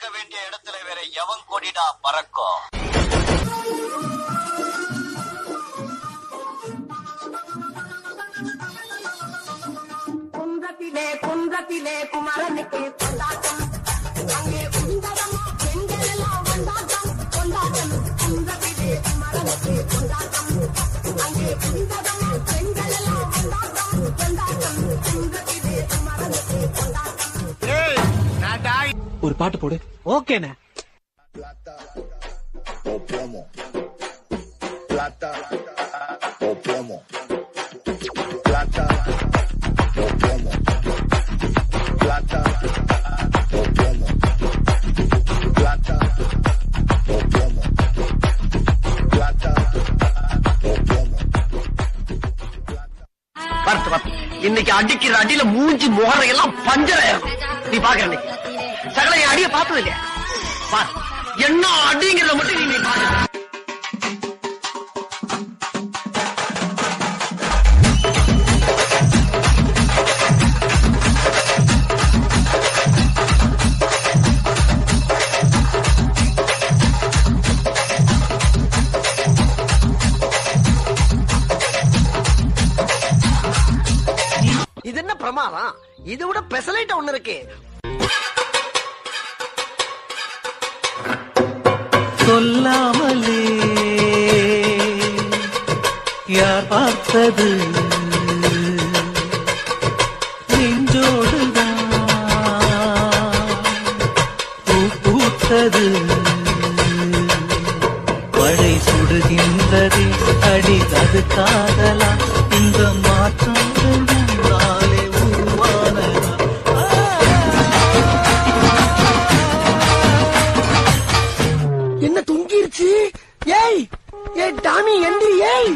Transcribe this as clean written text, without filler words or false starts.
பறக்க வேண்டிய இடத்துல வேற எவன் கொடிடா பறக்கும்? குன்றத்திலே குன்றத்திலே குமரனுக்கு கொண்டாட்டம், அங்கே குந்தரமா பெண்கள் எல்லாம் கொண்டாட்டம் கொண்டாட்டம். குன்றத்திலே குமரனுக்கு கொண்டாட்டம், அங்கே குந்தரமா பெண்கள் எல்லாம் கொண்டாட்டம் கொண்டாட்டம். குன்றத்திலே குமரனுக்கு கொண்டாட்டம். ஒரு பாட்டு போடு. ஓகேண்ணே. இன்னைக்கு அடிக்கிற அடியில மூஞ்சி முகரையெல்லாம் பஞ்சராயிரும். நீ பாக்குற சகல என் அடிய பார்த்தது இல்லையா? பாரு என்ன அடிங்கிறத மட்டும் நீ பாரு. இது என்ன பிரமாதம்? இதை விட பெசலைட்ட ஒண்ணு இருக்கு. சொல்லாமலே யார் பார்த்தது நெஞ்சோடுதான் பூ பூத்தது. மழை சுடுகின்றது அடி அது காதலா? இந்த மாற்றங்கள் நாளே உருவானதா? என்ன தொங்கிருச்சு? ஏய் ஏ டாமி எந்திரி. ஏய்